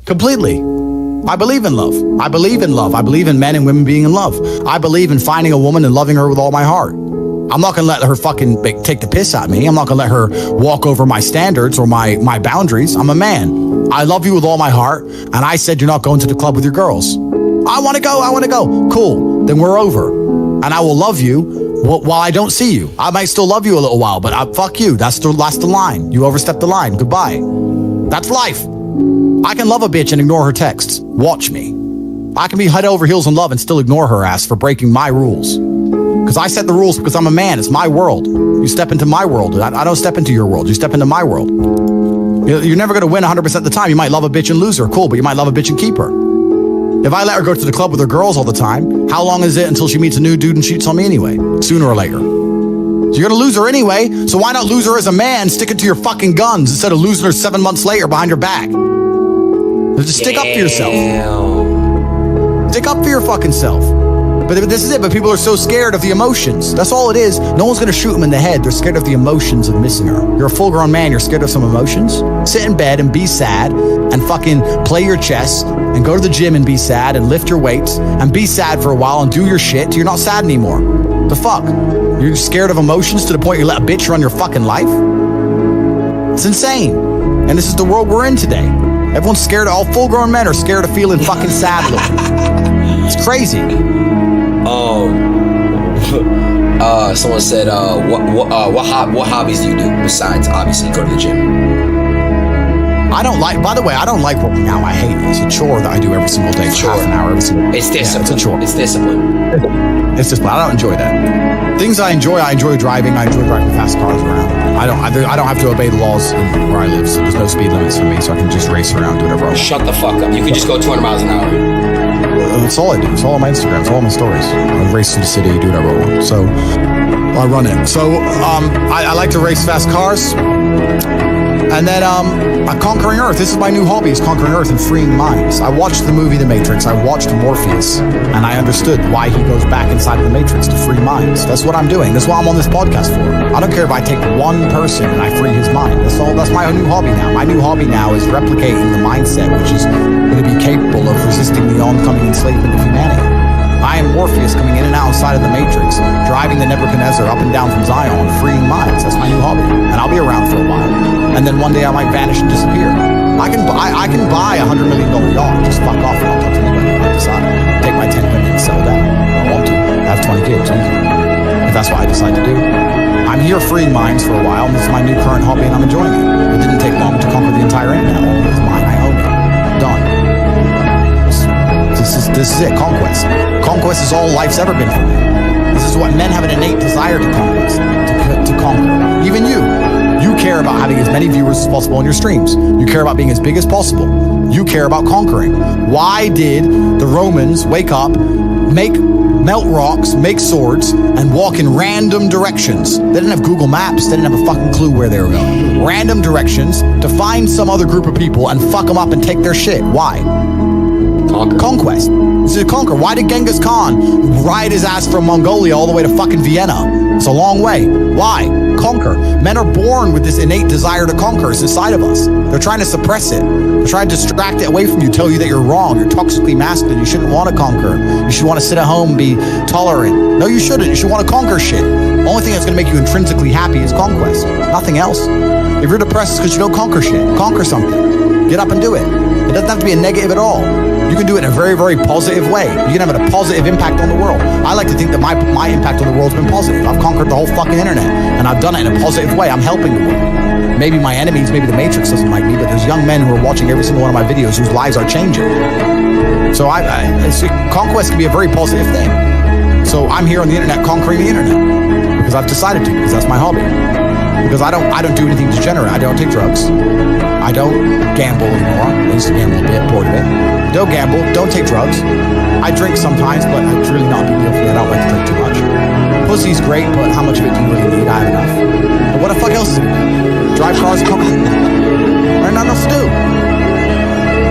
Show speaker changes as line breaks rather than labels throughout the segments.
Completely. I believe in love. I believe in love. I believe in men and women being in love. I believe in finding a woman and loving her with all my heart. I'm not going to let her fucking take the piss out of me. I'm not going to let her walk over my standards or my boundaries. I'm a man. I love you with all my heart. And I said you're not going to the club with your girls. I want to go. Cool. Then we're over. And I will love you while I don't see you. I might still love you a little while, but fuck you. That's the line. You overstepped the line. Goodbye. That's life. I can love a bitch and ignore her texts. Watch me. I can be head over heels in love and still ignore her ass for breaking my rules. Because I set the rules because I'm a man. It's my world. You step into my world. I don't step into your world. You step into my world. You're never going to win 100% of the time. You might love a bitch and lose her. Cool, but you might love a bitch and keep her. If I let her go to the club with her girls all the time, how long is it until she meets a new dude and cheats on me anyway? Sooner or later. So you're going to lose her anyway, so why not lose her as a man, sticking to your fucking guns instead of losing her 7 months later behind your back? Just stick up for yourself. Stick up for your fucking self. But this is it, but people are so scared of the emotions. That's all it is. No one's going to shoot them in the head. They're scared of the emotions of missing her. You're a full-grown man. You're scared of some emotions? Sit in bed and be sad and fucking play your chess and go to the gym and be sad and lift your weights and be sad for a while and do your shit till you're not sad anymore. The fuck? You're scared of emotions to the point you let a bitch run your fucking life? It's insane. And this is the world we're in today. Everyone's scared. All full-grown men are scared of feeling fucking sad looking. It's crazy.
Someone said, what hobbies do you do besides obviously go to the gym?
By the way, I don't like working out. I hate it. It's a chore that I do every single day for half an hour every single day.
It's discipline.
Yeah, it's a chore.
It's discipline.
It's discipline. I don't enjoy that. Things I enjoy driving. I enjoy driving fast cars around. I don't have to obey the laws where I live, so there's no speed limits for me, so I can just race around, do whatever I want.
Shut the fuck up. You can just go 200 miles an hour.
That's all I do. It's all on my Instagram. It's all on my stories. I race through the city, do whatever I want. So I run it. So I like to race fast cars. And then Conquering Earth. This is my new hobby, is Conquering Earth and freeing minds. I watched the movie The Matrix. I watched Morpheus, and I understood why he goes back inside of the Matrix to free minds. That's what I'm doing. That's what I'm on this podcast for. I don't care if I take one person and I free his mind. That's my new hobby now. My new hobby now is replicating the mindset, which is going to be capable of resisting the oncoming enslavement of humanity. I am Morpheus coming in and out inside of the Matrix, driving the Nebuchadnezzar up and down from Zion, freeing minds. That's my new hobby. And I'll be around for a while. And then one day I might vanish and disappear. I can buy a $100 million yacht, just fuck off and I'll talk to anybody. I decide. Take my 10 women and settle down. I want to. I have 20 kids. If that's what I decide to do. I'm here freeing minds for a while, and this is my new current hobby, and I'm enjoying it. It didn't take long to conquer the entire internet. All of it is mine. I own it. Done. This is it. Conquest. Conquest is all life's ever been for me. This is what men have an innate desire to conquest, to conquer. Even you. You care about having as many viewers as possible on your streams. You care about being as big as possible. You care about conquering. Why did the Romans wake up, melt rocks, make swords, and walk in random directions? They didn't have Google Maps. They didn't have a fucking clue where they were going. Random directions to find some other group of people and fuck them up and take their shit. Why? Conquest. This is a conquer. Why did Genghis Khan ride his ass from Mongolia all the way to fucking Vienna? It's a long way. Why? Conquer. Men are born with this innate desire to conquer. It's inside of us. They're trying to suppress it. They're trying to distract it away from you, tell you that you're wrong. You're toxically masculine. You shouldn't want to conquer. You should want to sit at home and be tolerant. No, you shouldn't. You should want to conquer shit. The only thing that's going to make you intrinsically happy is conquest. Nothing else. If you're depressed, it's because you don't conquer shit. Conquer something. Get up and do it. It doesn't have to be a negative at all. You can do it in a very, very positive way. You can have a positive impact on the world. I like to think that my impact on the world's been positive. I've conquered the whole fucking internet, and I've done it in a positive way. I'm helping the world. Maybe my enemies, maybe the Matrix doesn't like me, but there's young men who are watching every single one of my videos whose lives are changing. So conquest can be a very positive thing. So I'm here on the internet conquering the internet because I've decided to, because that's my hobby. Because I don't do anything degenerate. I don't take drugs. I don't gamble anymore. I used to gamble a bit, bored of it. Don't gamble, don't take drugs. I drink sometimes, but it's really not a big deal for me. I don't like to drink too much. Pussy's great, but how much of it do you really need? I have enough. But what the fuck else is it? Drive cars and conquer? There's nothing else to do.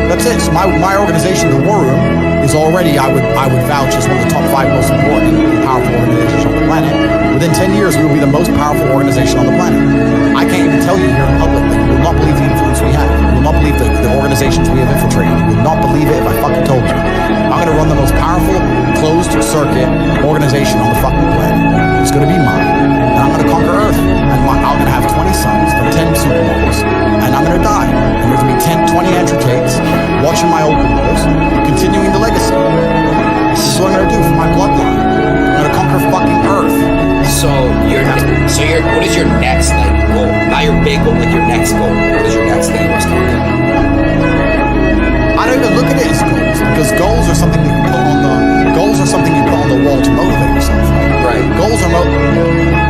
That's it. So my organization, the War Room, is already, I would vouch, as one of the top 5 most important and powerful organizations on the planet. Within 10 years, we will be the most powerful organization on the planet. I can't even tell you here in public that you will not believe the influence we have. You will not believe the organizations we have infiltrated. You will not believe it if I fucking told you. I'm going to run the most powerful closed circuit organization on the fucking planet. It's going to be mine. And I'm going to conquer Earth. And I'm going to have 20 sons from 10 supermodels. And I'm going to die. And there's going to be 20 Andrew Tates watching my open walls, continuing the legacy. This is what I'm going to do for my bloodline. I'm going to conquer fucking Earth.
So what is your next goal? Not your big goal, your next goal. What is your next thing you must conquer?
I don't even look at it as goals, because goals are something you put on the wall to motivate yourself.
Right.
Goals are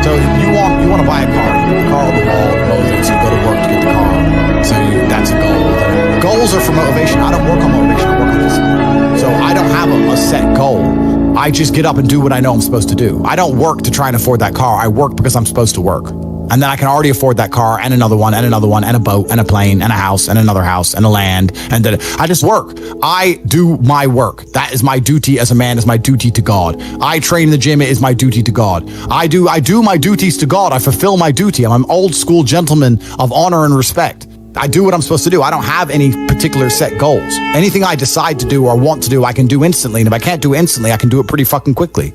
so you want to buy a car. You put the car on the wall, it motivates you. Go to work to get the car. So that's a goal. Goals are for motivation. I don't work on motivation. I work on discipline. So I don't have a set goal. I just get up and do what I know I'm supposed to do. I don't work to try and afford that car. I work because I'm supposed to work. And then I can already afford that car and another one and another one and a boat and a plane and a house and another house and a land. And then I just work. I do my work. That is my duty as a man, is my duty to God. I train in the gym. It is my duty to God. I do my duties to God. I fulfill my duty. I'm an old school gentleman of honor and respect. I do what I'm supposed to do. I don't have any particular set goals. Anything I decide to do or want to do, I can do instantly. And if I can't do it instantly, I can do it pretty fucking quickly.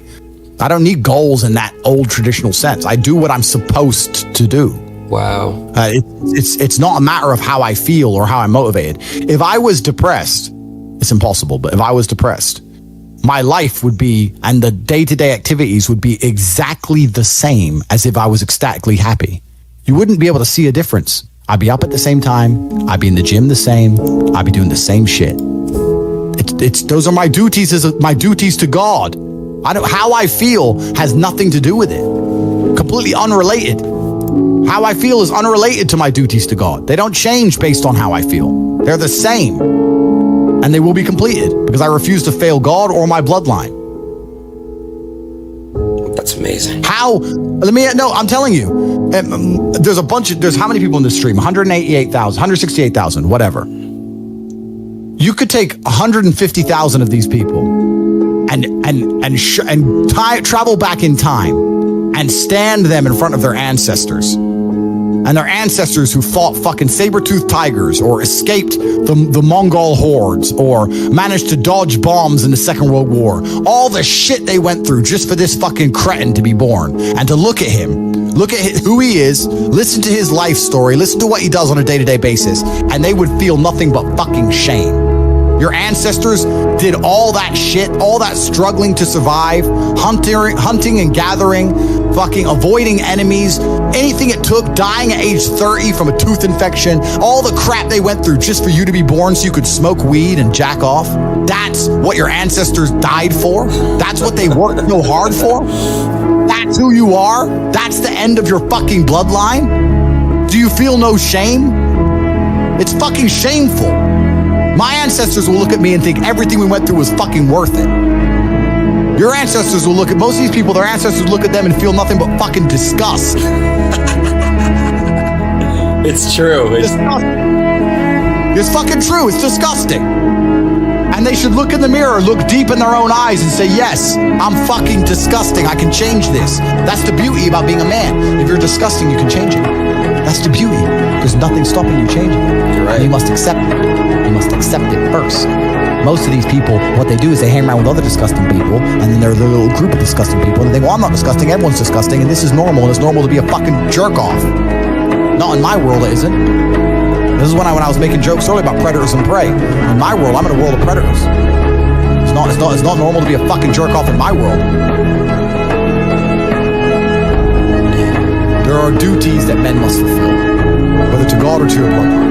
I don't need goals in that old traditional sense. I do what I'm supposed to do.
Wow.
It's not a matter of how I feel or how I'm motivated. If I was depressed, it's impossible, but if I was depressed, my life would be, and the day-to-day activities would be exactly the same as if I was ecstatically happy. You wouldn't be able to see a difference. I'd be up at the same time. I'd be in the gym the same. I'd be doing the same shit. Those are my duties to God. How I feel has nothing to do with it. Completely unrelated. How I feel is unrelated to my duties to God. They don't change based on how I feel. They're the same. And they will be completed because I refuse to fail God or my bloodline.
That's amazing.
I'm telling you, there's how many people in this stream? 188,000, 168,000, whatever. You could take 150,000 of these people and travel back in time and stand them in front of their ancestors. And their ancestors who fought fucking saber-toothed tigers or escaped the Mongol hordes or managed to dodge bombs in the Second World War. All the shit they went through just for this fucking cretin to be born. And to look at him, look at who he is, listen to his life story, listen to what he does on a day-to-day basis, and they would feel nothing but fucking shame. Your ancestors did all that shit, all that struggling to survive, hunting and gathering, fucking avoiding enemies, anything it took, dying at age 30 from a tooth infection, all the crap they went through just for you to be born so you could smoke weed and jack off. That's what your ancestors died for. That's what they worked so hard for. That's who you are. That's the end of your fucking bloodline. Do you feel no shame? It's fucking shameful. My ancestors will look at me and think everything we went through was fucking worth it. Your ancestors will look at, most of these people, their ancestors look at them and feel nothing but fucking disgust.
It's true.
It's fucking true. It's disgusting. And they should look in the mirror, look deep in their own eyes and say, yes, I'm fucking disgusting. I can change this. That's the beauty about being a man. If you're disgusting, you can change it. That's the beauty. There's nothing stopping you changing it.
You're right.
And you must accept it. You must accept it first. Most of these people, what they do is they hang around with other disgusting people, and then they're a little group of disgusting people, and they think, well, I'm not disgusting, everyone's disgusting, and this is normal, and it's normal to be a fucking jerk-off. Not in my world, it isn't. This is when I was making jokes earlier about predators and prey. In my world, I'm in a world of predators. It's not normal to be a fucking jerk-off in my world. There are duties that men must fulfill, whether to God or to your bloodline.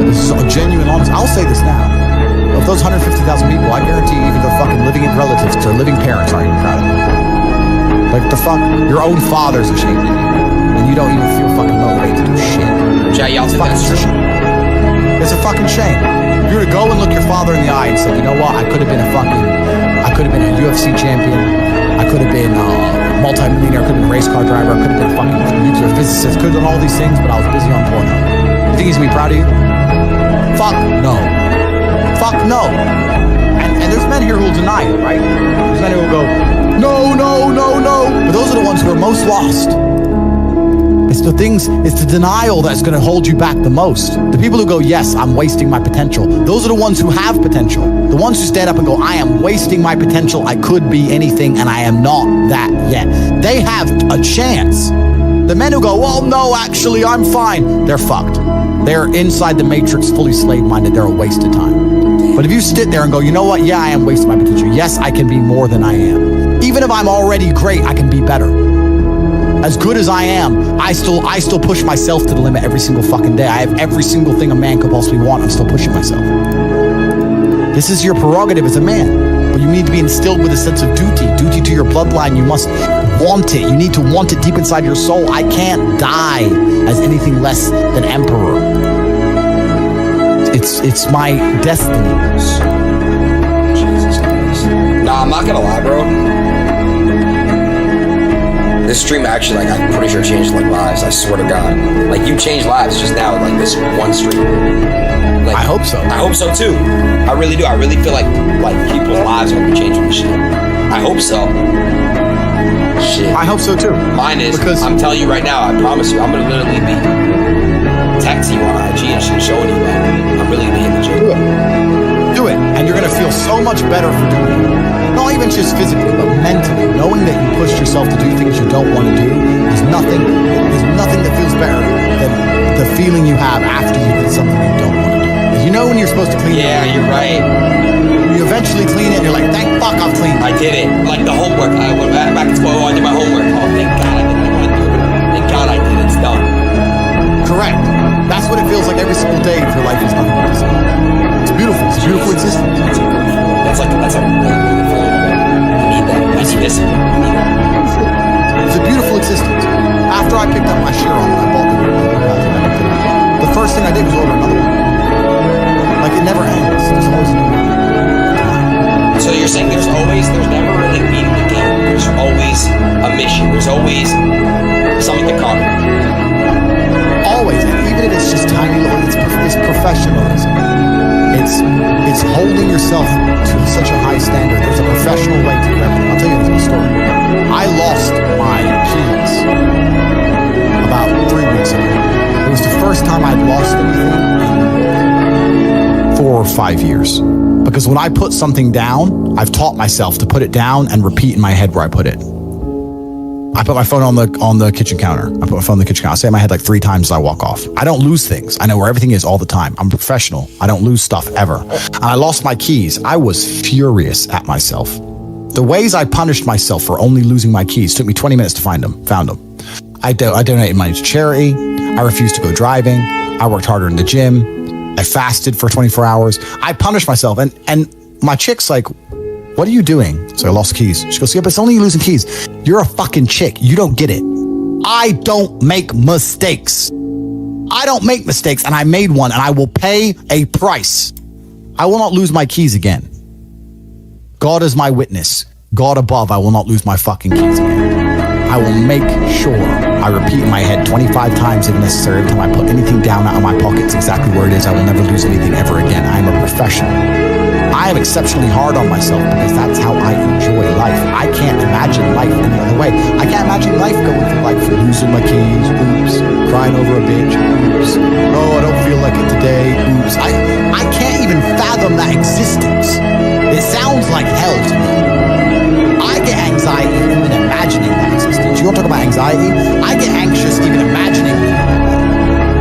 This is a genuine, honest. I'll say this now. Of those 150,000 people, I guarantee you, even their fucking living relatives, their living parents aren't even proud of them. Like, the fuck? Your own father's ashamed of you. And you don't even feel fucking motivated to do shit.
Jay, y'all think that's true?
It's a fucking shame. If you were to go and look your father in the eye and say, you know what, I could have been a UFC champion. I could have been a multi-millionaire. I could have been a race car driver. I could have been a fucking nuclear physicist. Could have done all these things, but I was busy on porno. You think he's gonna be proud of you? Fuck no. Fuck no. And there's men here who will deny it, right? There's men who will go, no. But those are the ones who are most lost. It's the denial that's going to hold you back the most. The people who go, yes, I'm wasting my potential. Those are the ones who have potential. The ones who stand up and go, I am wasting my potential. I could be anything and I am not that yet. They have a chance. The men who go, well, no, actually, I'm fine. They're fucked. They're inside the matrix, fully slave-minded. They're a waste of time. But if you sit there and go, you know what? Yeah, I am wasting my potential. Yes, I can be more than I am. Even if I'm already great, I can be better. As good as I am, I still push myself to the limit every single fucking day. I have every single thing a man could possibly want. I'm still pushing myself. This is your prerogative as a man. But you need to be instilled with a sense of duty to your bloodline. You must want it. You need to want it deep inside your soul. I can't die as anything less than emperor. It's my destiny.
Jesus Christ. Nah, I'm not gonna lie, bro. This stream actually, like, I'm pretty sure changed, like, lives. I swear to God. Like, you changed lives just now, like, this one stream. Like,
I hope so.
I hope so, too. I really do. I really feel like people's lives are going to be changed with this shit. I hope so. Shit.
I hope so, too.
Mine is, because I'm telling you right now, I promise you, I'm going to literally be texting you on IG and shit, showing you that I'm really going to be in the gym.
Do it. And you're going to feel so much better for doing it. Not even just physically, but mentally. Knowing that you pushed yourself to do things you don't want to do, there's nothing that feels better than the feeling you have after you did something you don't want to do. You know when you're supposed to clean it?
Yeah, you're right.
You eventually clean it and you're like, thank fuck I've cleaned it.
I did it. Like the homework. I went back to school. I did my homework. Oh, thank God I did it. I want to do it. Thank God I did it. It's done.
Correct. That's what it feels like every single day if your life is nothing but discipline. It's beautiful. It's a beautiful existence.
That's a really good feeling. I need that. I need discipline. I need that.
It's a beautiful existence. After I picked up my Chiron and I bought the first thing I did was order another one. Like, it never ends. There's always a new one.
So you're saying there's never really beating the game. There's always a mission. There's always something to conquer.
Always. And even if it's just tiny little, it's professionalism. It's holding yourself to such a high standard. There's a professional way to do everything. I'll tell you this story. I lost my keys about 3 weeks ago. It was the first time I'd lost anything in 4 or 5 years. Because when I put something down, I've taught myself to put it down and repeat in my head where I put it. I put my phone on the kitchen counter. I put my phone on the kitchen counter. I say it in my head like 3 times as I walk off. I don't lose things. I know where everything is all the time. I'm a professional. I don't lose stuff ever. And I lost my keys. I was furious at myself. The ways I punished myself for only losing my keys took me 20 minutes to find them. Found them. I donated money to charity. I refused to go driving. I worked harder in the gym. I fasted for 24 hours. I punished myself. And my chick's like, what are you doing? So I lost keys. She goes, yeah, but it's only you losing keys. You're a fucking chick. You don't get it. I don't make mistakes. I don't make mistakes, and I made one, and I will pay a price. I will not lose my keys again. God is my witness. God above, I will not lose my fucking keys again. I will make sure I repeat in my head 25 times if necessary. Every time I put anything down out of my pockets exactly where it is, I will never lose anything ever again. I am a professional. I am exceptionally hard on myself because that's how I enjoy life. I can't imagine life any other way. I can't imagine life going through life for losing my keys, oops, crying over a bitch, oops, oh, I don't feel like it today, oops. I can't even fathom that existence. It sounds like hell to me. I get anxiety even imagining that existence. You want to talk about anxiety? I get anxious even imagining that.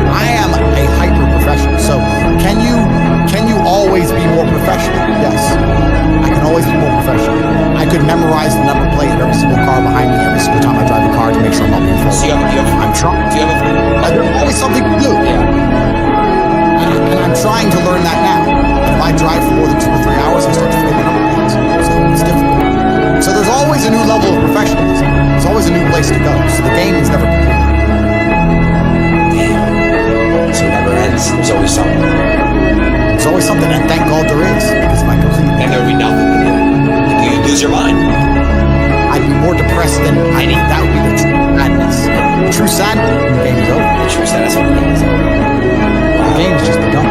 I am a hyper professional. So can you always be more professional? Yes. I can always be more professional. I could memorize the number plate of every single car behind me every single time I drive a car to make sure I'm not being followed.
So
I'm trying. There's always something to do.
Yeah.
And I'm trying to learn that now. And if I drive for more than 2 or 3 hours, I start to forget the number plates. So it's difficult. So there's always a new level of professionalism. There's always a new place to go. So the game is never complete.
Damn. So it never ends. There's always something.
There's always something, and thank God there is, because if I complete
then there would be nothing to do. You'd lose your mind.
I'd be more depressed than I need. That would be the true sadness. The true sadness, the game is over.
The true sadness of the game is over.
The game's just begun.